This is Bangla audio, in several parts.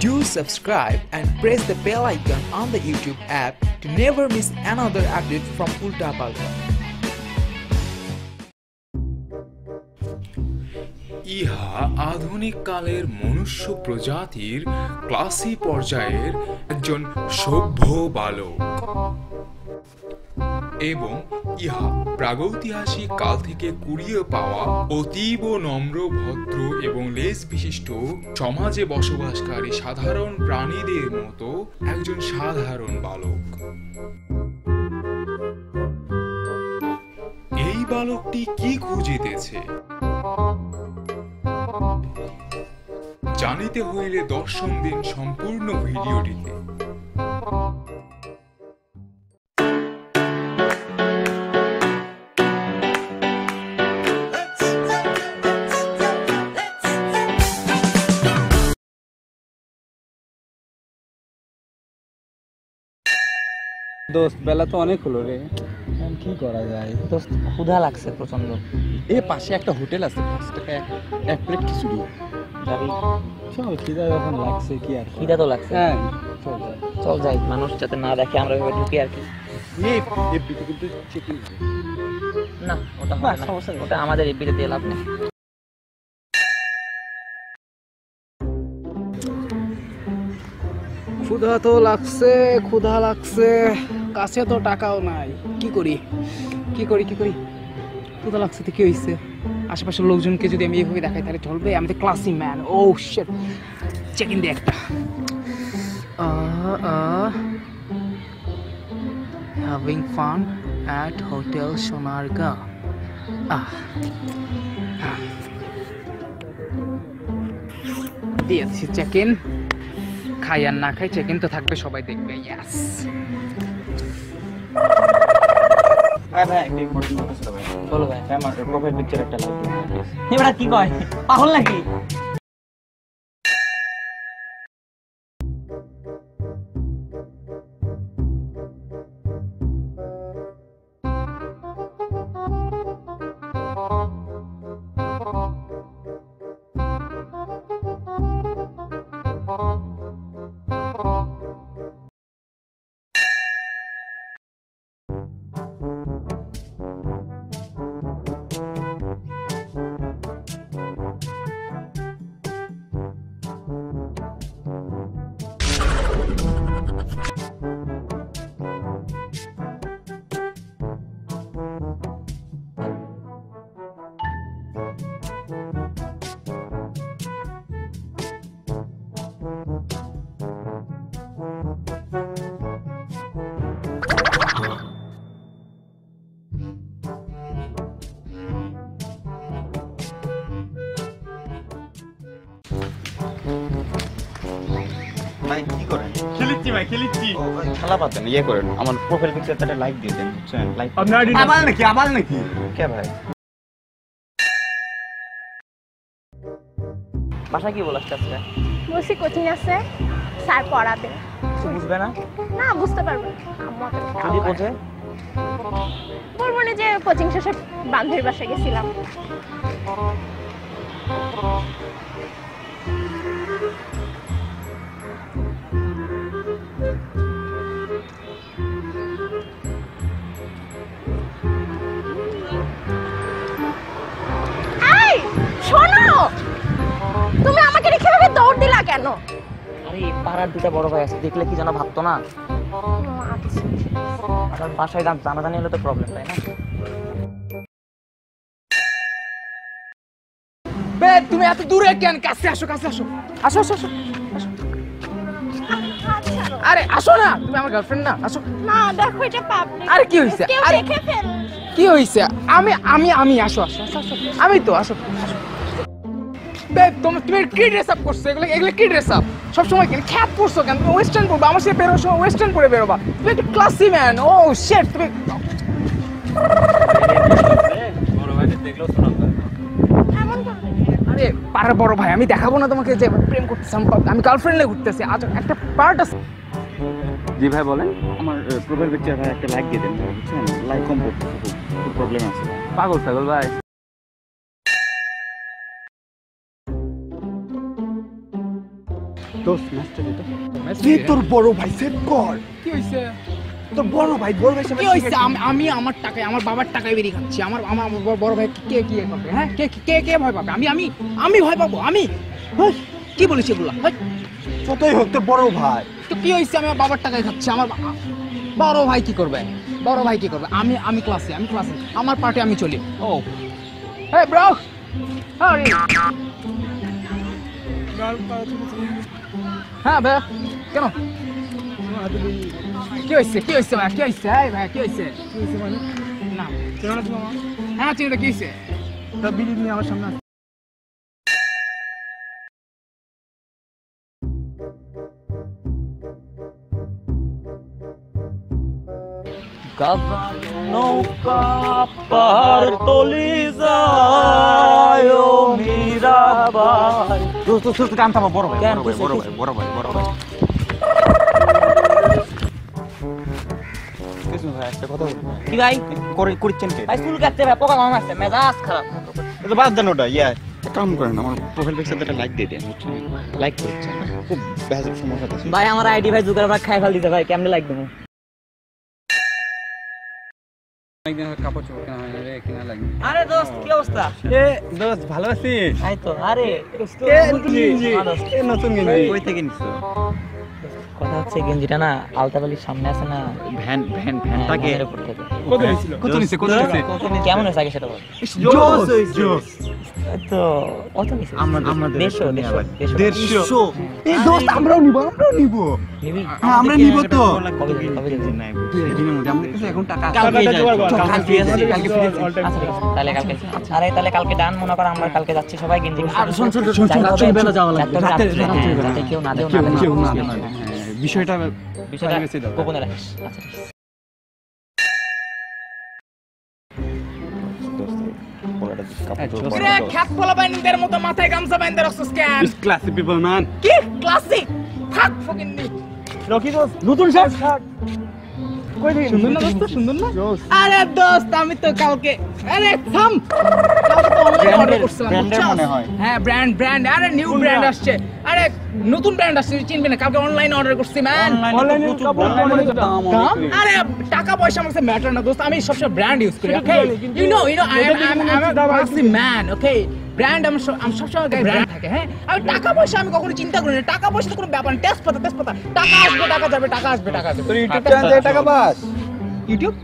Do subscribe and press the bell icon on the YouTube app to never miss another update from Ulta Palta. ইহা আধুনিক কালের মনুষ্য প্রজাতির ক্লাসি পর্যায়ের একজন সভ্য বালক এবং ইহা প্রাগৈতিহাসিক কাল থেকে কুড়িয়ে পাওয়া অতীব নম্র ভদ্র এবং লেজ বিশিষ্ট সমাজে বসবাসকারী সাধারণ প্রাণীদের মতো একজন সাধারণ বালক। এই বালকটি কি খুঁজিতেছে জানিতে হইলে দর্শন দিন সম্পূর্ণ ভিডিওটিতে। দোস্ত বেলা তো অনেক হলো রে, কি করা যায়? দোস্ত ক্ষুধা লাগছে প্রচন্ড। এ পাশে একটা হোটেল আছে, 5 টাকা এক প্লেট খিচুড়ি। যাবি? চল, খিদা যখন লাগছে কি আর। খিদা তো লাগছে। হ্যাঁ চল যাই, মানুষ যাতে না দেখে আমরা ভেবে ঢুকি আর কি। এফবিতে কিন্তু চেকিং না, ওটা হয় না, ওটা আমাদের এফবিতে দিয়ে লাভ নেই। ক্ষুধা তো লাগছে, ক্ষুধা লাগছে, কাছে তো টাকাও নাই। কি করি ক্ষুধা লাগছে তো কি হয়েছে? আশেপাশের লোকজনকে যদি আমি এইভাবে দেখাই তাহলে চলবে? আমি তো classy man. Oh shit, check in দে একটা। Having fun at hotel Sonargaon. দিয়েছি চেক ইন। খাই আর না খাই চেক ইন তো থাকবে, সবাই দেখবে। ইয়েস। বলো ভাই, আমার প্রোফাইল পিকচার একটা লাগবে। এবার কি কয়, পাগল নাকি? কি করেন? খেলিচ্ছি। ও ভাই, খেলা বাদ দেন, ইয়ে করেন, আমার প্রোফাইল পিকচারটাতে লাইক দিয়ে দেন, বুঝছেন? লাইক আবার নাকি কে ভাই? বাসা কি বলাস আজকে? বলছি কোচিং আছে, স্যার পড়াবে। বুঝবে না? না, বুঝতে পারবো না। আম্মু অত টাকা যদি পায়। বোঝে বলবো না যে কোচিং শেষে বান্ধবীর বাসায় গেছিলাম। এই শোনো, তুমি আমাকে রেখে এভাবে দৌড় দিলা কেন? আরে পাড়ার দুটা বড় ভাই আছে, দেখলে কি যেন ভাবতো না? আর বাসায় জানাজানি হলে তো প্রবলেম, তাই না? বে, তুমি এত দূরে কেন? কাছে আসো, কাছে আসো। আসো আসো আসো আসো। আরে আসো না, তুমি আমার গার্লফ্রেন্ড না? আসো। না, দেখো এটা পাবলিক। আরে কি হইছে? কেউ আরে দেখে ফেল। কি হইছে? আমি আসো আসো আসো আসো। আমি তো আসো আসো। বে, তুমি কি ড্রেস আপ করছো? এগুলো কি ড্রেস আপ? সবসময় কেন খ্যাপ করছো কেন? তুমি ওয়েস্টার্ন পরবা, আমার সাথে বেরোছো ওয়েস্টার্ন পরে বেরোবা। তুমি একটা ক্লাসি ম্যান। ও শিট, তুমি এমন করবে? আরে পাড়ার বড় ভাই, আমি দেখাবো না তোমাকে যে প্রেম করতেছি? আমি গার্লফ্রেন্ড নিয়ে ঘুরতেছি। আজ একটা পার্ট আছে। জি ভাই বলেন। আমার প্রোফাইল পিকচার ভাই একটা লাইক দিয়ে দেন, বুঝছেন? লাইক কম করতেছে, খুব প্রবলেম আছে। পাগল ভাই। দোস্ত ম্যাচটা দিত তুই তোর বড় ভাই সেট কর। কি হইছে? তোর বড় ভাই কি হইছে? আমি আমার টাকায়, আমার বাবার টাকায় বেরিয়ে খাচ্ছি। আমার আমার বড় ভাই কে কি করবে? হ্যাঁ, কে কে কে ভয় পাবে? আমি ভয় পাবো? আমি কি বলিস এগুলা? যতই হোক তোর বড় ভাই। তো কি হইছে? আমি আমার বাবার টাকায় খাচ্ছি। আমার বড় ভাই কি করবে? বড় ভাই কি করবে? আমি ক্লাসে আমার পার্টি আমি চলি। ও হেই ব্রো, হারি। হ্যাঁ ভাই, কেন? কি হইছে? কি হইছে ভাই? কি হইছে? এই ভাই কি হইছে? কি হইছে মানে? না চেনো না তোমার? হ্যাঁ চিনি। কি হইছে? তা বিড়ি নিয়ে আমার সামনে নৌকা পার তলি যায় ও মীরাবাই। দোস্ত দোস্ত টান থামো, বড় ভাই কেন? বড় ভাই। কিছু ভাই একটা কথা বলি। কি ভাই? করছেন কে? ভাই চুল কাটছে ভাই, পোকা মারছে, মেজাজ খারাপ। এটা বাদ দেন ওটা। কাম করেন, আমার প্রোফাইল পিকচারটা একটা লাইক দিয়ে দেন। লাইক করছেন খুব বেহাজব সমস্যা আছে ভাই আমার আইডি ভাই জুগার ভাই খাই ফেল দিতে ভাই, কেমনে লাইক দেবো? আরে দোস্ত কি অবস্থা? দোস্ত ভালো আছিস? এই তো। আরে নতুন গেঞ্জি কই থেকে নিছো? কথা হচ্ছে গেঞ্জিটা না আলতাবালির সামনে আছে না, ভ্যানটাকে ভ্যানের উপর থেকে। কত নিছে? কেমন হয়েছে আগে সেটা বল। জোস তো কত নিছে? আমরা 150 এই দোস্ত আমরাও নিব। নিবি? হ্যাঁ আমরা নিব তো। কবে দিবি? নাই দিনের মধ্যে আমাদের কাছে এখন টাকা কালকে আছে। কালকে আচ্ছা ঠিক আছে, তাহলে কালকে। আরে তাহলে কালকে ডান মনে কর, আমরা কালকে যাচ্ছি সবাই গেঞ্জি কিনতে। আর শোন বেলা যাওয়া লাগবে। রাতে যাতে কেউ না দেও না। বিষয়টা গোপনে রাখিস। আচ্ছা ঠিক আছে। রে খ্যাত পোলা বাইনদের মতো মাথায় গামছা বাইন্দে রাখছস কেন? Classy people man. কি ক্লাসিক? থাক ফকিন্নি। রকি দোস্ত নতুন শার্ট। কই দিন? সুন্দর না দোস্ত? সুন্দর না? আরে দোস্ত আমি তো কালকে, আরে থাম, কালকে তো অনলাইন অর্ডার করছিলাম। ব্র্যান্ডের মনে হয়। হ্যাঁ ব্র্যান্ড, আরে নিউ ব্র্যান্ড আসছে। আরে নতুন ব্র্যান্ড আসছে, চিনবি না? কালকে অনলাইন অর্ডার করছি ম্যান। অনলাইনে কাপড় দাম। আরে টাকা পয়সা আমার কাছে ম্যাটার না দোস্ত, আমি সবসময় ব্র্যান্ড ইউজ করি। Okay you know I am a classy man. Okay brand আমি সবসময় গায়ে ব্র্যান্ড থাকে। হ্যাঁ আমি টাকা পয়সা আমি কখনো চিন্তা করি না। টাকা পয়সা তো কোনো ব্যাপার না। টেস্ট পাতা টাকা আসবে, টাকা যাবে, টাকা আসবে, টাকা যাবে। তোর ইউটিউব চ্যানেলে টাকা পাস? ইউটিউব?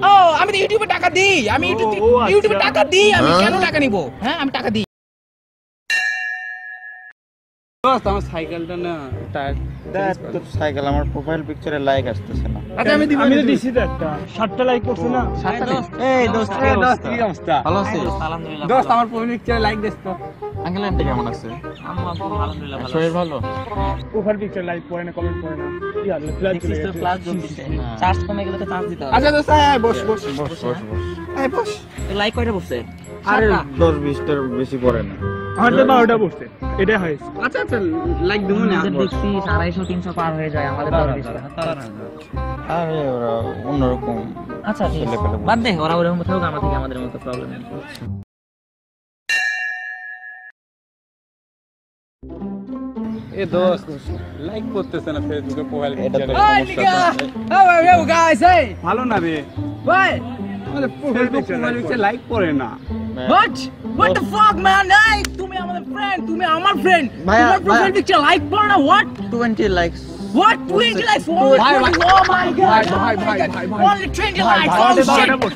ও আমি তো ইউটিউবে টাকা দিই। আমি ইউটিউবে টাকা দিই। আমি কেন টাকা নিব? হ্যাঁ আমি টাকা দিই। দোস্ত আমার সাইকেলটা না টায়ার। দেখ তোর সাইকেল আমার প্রোফাইল পিকচারে লাইক আসতেছে না। আচ্ছা আমি তো দিছি তো একটা। 7টা লাইক করছ না? এই দোস্ত কি অবস্থা? ভালো আছিস? আলহামদুলিল্লাহ। দোস্ত আমার প্রোফাইল পিকচারে লাইক দিস তো। আঙ্কেল আন্টি কেমন আছে? আম্মা আব্বু আলহামদুলিল্লাহ ভালো। শরীর ভালো? প্রোফাইল পিকচার লাইক পড়ে না, কমেন্ট পড়ে না। কি হলো? ফ্ল্যাশ চলে গেছে। ক্লাস জোর দিছে। চার্জ কমে গেলে তো চার্জ দিতে হবে। আচ্ছা দোস্ত বস। এই বস। লাইক কয়টা পড়ছে? আরে 10-20টার বেশি পড়ে না। আমাদের 12টা পড়ছে। এটা হয়েছে। আচ্ছা লাইক দেবো না। আমাদের দেখছি 250-300 পার হয়ে যায়, আমাদের 10-20। আরে ওরা অন্যরকম। আচ্ছা ঠিক আছে, ছেলেপেলে বাদ দে, ওরা ওরকম থাকুক, আমরা থেকে আমাদের মতো প্রবলেম নেই। এ দোস্ত লাইক করতেছ না ফেসবুকে প্রোফাইল এটা তো পিকচারে। Hey nigga, how guys? Hey, ভালো না রে। what? আমাদের প্রোফাইল পিকচার লাইক করে না। What the fuck, man? Hey, তুমি আমাদের friend, তুমি আমার friend. ভাইয়া, তোমার profile ভাইয়া। picture like করো না? What? 20 likes. What? 20 likes? Oh my god! Only 20 likes.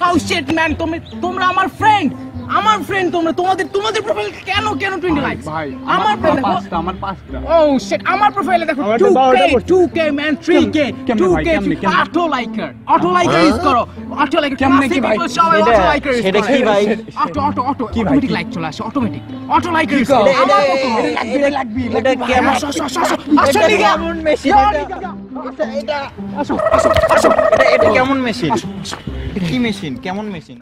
Oh shit, man! তোমরা আমার friend. আমার ফ্রেন্ড তোমরা, তোমাদের প্রোফাইল কেন 20 লাইকস? আমার আমার পাঁচটা। Oh shit, আমার প্রোফাইলে দেখো 2k man, 3k, 2k auto liker use করো। অটো লাইকার কেমনে কি ভাই? অটো লাইকার ইউজ সেটা করো। কি ভাই? অটো অটোমেটিক লাইক চলে আসে, অটোমেটিক অটো লাইকার ইউজ করো। এটা লাগবে। এটা কেমন? আসলে কেমন মেশিন এটা? আসো এটা কেমন মেশিন? এটা কি মেশিন? কেমন মেশিন?